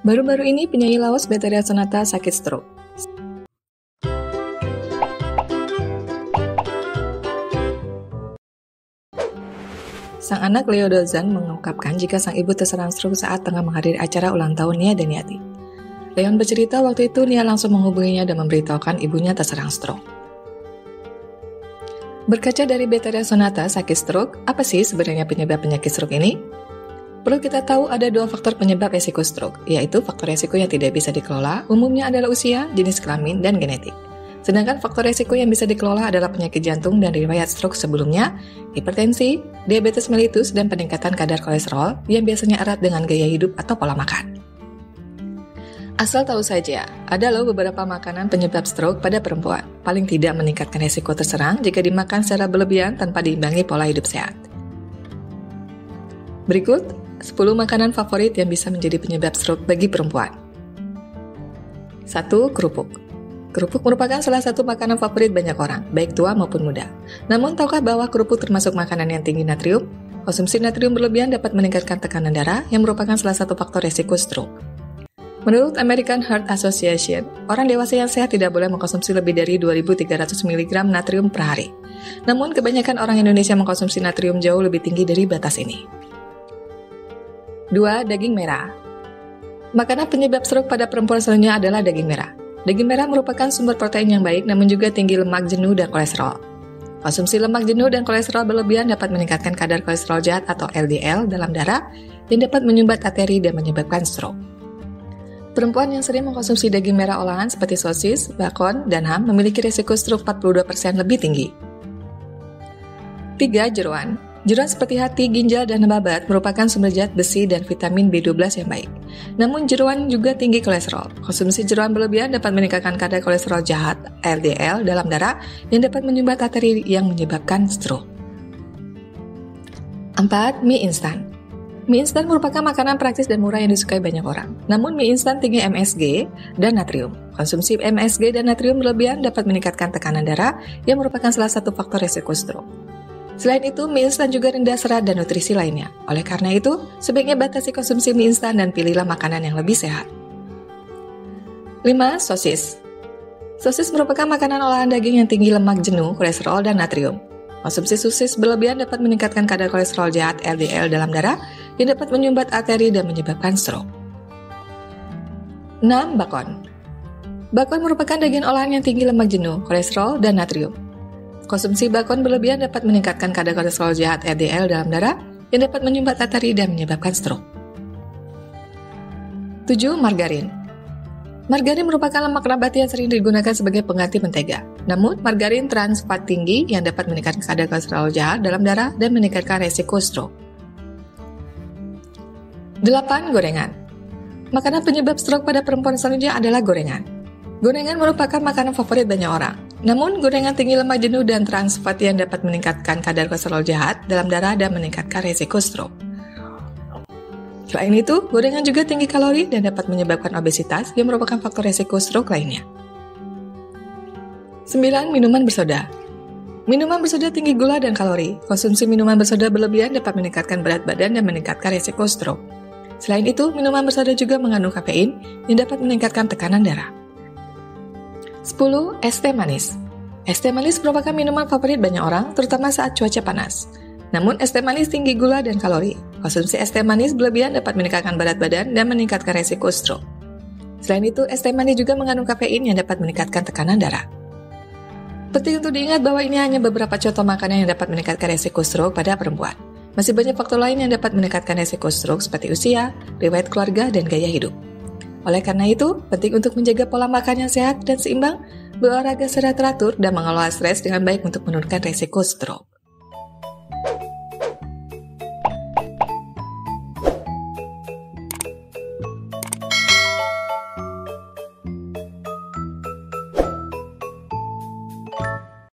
Baru-baru ini penyanyi Laos Betharia Sonata sakit stroke. Sang anak Leo Dozan mengungkapkan jika sang ibu terserang stroke saat tengah menghadiri acara ulang tahun Nia Daniati. Leon bercerita waktu itu Nia langsung menghubunginya dan memberitahukan ibunya terserang stroke. Berkaca dari Betharia Sonata sakit stroke, apa sih sebenarnya penyebab penyakit stroke ini? Perlu kita tahu ada dua faktor penyebab resiko stroke, yaitu faktor resiko yang tidak bisa dikelola, umumnya adalah usia, jenis kelamin, dan genetik. Sedangkan faktor resiko yang bisa dikelola adalah penyakit jantung dan riwayat stroke sebelumnya, hipertensi, diabetes mellitus, dan peningkatan kadar kolesterol yang biasanya erat dengan gaya hidup atau pola makan. Asal tahu saja, ada loh beberapa makanan penyebab stroke pada perempuan, paling tidak meningkatkan resiko terserang jika dimakan secara berlebihan tanpa diimbangi pola hidup sehat. Berikut 10 makanan favorit yang bisa menjadi penyebab stroke bagi perempuan. 1. Kerupuk. Kerupuk merupakan salah satu makanan favorit banyak orang, baik tua maupun muda. Namun, tahukah bahwa kerupuk termasuk makanan yang tinggi natrium? Konsumsi natrium berlebihan dapat meningkatkan tekanan darah yang merupakan salah satu faktor resiko stroke. Menurut American Heart Association, orang dewasa yang sehat tidak boleh mengkonsumsi lebih dari 2.300 mg natrium per hari. Namun, kebanyakan orang Indonesia mengkonsumsi natrium jauh lebih tinggi dari batas ini. 2. Daging merah. Makanan penyebab stroke pada perempuan selanjutnya adalah daging merah. Daging merah merupakan sumber protein yang baik namun juga tinggi lemak jenuh dan kolesterol. Konsumsi lemak jenuh dan kolesterol berlebihan dapat meningkatkan kadar kolesterol jahat atau LDL dalam darah yang dapat menyumbat arteri dan menyebabkan stroke. Perempuan yang sering mengkonsumsi daging merah olahan seperti sosis, bakon, dan ham memiliki risiko stroke 42% lebih tinggi. 3. Jeroan. Jeroan seperti hati, ginjal, dan babat merupakan sumber zat besi dan vitamin B12 yang baik. Namun jeroan juga tinggi kolesterol. Konsumsi jeroan berlebihan dapat meningkatkan kadar kolesterol jahat LDL dalam darah yang dapat menyumbat arteri yang menyebabkan stroke. 4. Mie instan. Mie instan merupakan makanan praktis dan murah yang disukai banyak orang. Namun mie instan tinggi MSG dan natrium. Konsumsi MSG dan natrium berlebihan dapat meningkatkan tekanan darah yang merupakan salah satu faktor resiko stroke. Selain itu, mie instan juga rendah serat dan nutrisi lainnya. Oleh karena itu, sebaiknya batasi konsumsi mie instan dan pilihlah makanan yang lebih sehat. 5. Sosis. Sosis merupakan makanan olahan daging yang tinggi lemak jenuh, kolesterol, dan natrium. Konsumsi sosis berlebihan dapat meningkatkan kadar kolesterol jahat LDL dalam darah yang dapat menyumbat arteri dan menyebabkan stroke. 6. Bakon. Bakon merupakan daging olahan yang tinggi lemak jenuh, kolesterol, dan natrium. Konsumsi bakon berlebihan dapat meningkatkan kadar kolesterol jahat LDL dalam darah yang dapat menyumbat arteri dan menyebabkan stroke. 7. Margarin. Margarin merupakan lemak nabati yang sering digunakan sebagai pengganti mentega. Namun, margarin trans fat tinggi yang dapat meningkatkan kadar kolesterol jahat dalam darah dan meningkatkan resiko stroke. 8. Gorengan. Makanan penyebab stroke pada perempuan selanjutnya adalah gorengan. Gorengan merupakan makanan favorit banyak orang. Namun, gorengan tinggi lemak jenuh dan trans fat yang dapat meningkatkan kadar kolesterol jahat dalam darah dan meningkatkan resiko stroke. Selain itu, gorengan juga tinggi kalori dan dapat menyebabkan obesitas yang merupakan faktor resiko stroke lainnya. 9. Minuman bersoda. Minuman bersoda tinggi gula dan kalori. Konsumsi minuman bersoda berlebihan dapat meningkatkan berat badan dan meningkatkan resiko stroke. Selain itu, minuman bersoda juga mengandung kafein yang dapat meningkatkan tekanan darah. 10. Es teh manis. Es teh manis merupakan minuman favorit banyak orang, terutama saat cuaca panas. Namun, es teh manis tinggi gula dan kalori. Konsumsi es teh manis berlebihan dapat meningkatkan berat badan dan meningkatkan resiko stroke. Selain itu, es teh manis juga mengandung kafein yang dapat meningkatkan tekanan darah. Penting untuk diingat bahwa ini hanya beberapa contoh makanan yang dapat meningkatkan resiko stroke pada perempuan. Masih banyak faktor lain yang dapat meningkatkan resiko stroke seperti usia, riwayat keluarga, dan gaya hidup. Oleh karena itu, penting untuk menjaga pola makan yang sehat dan seimbang, berolahraga secara teratur, dan mengelola stres dengan baik untuk menurunkan resiko stroke.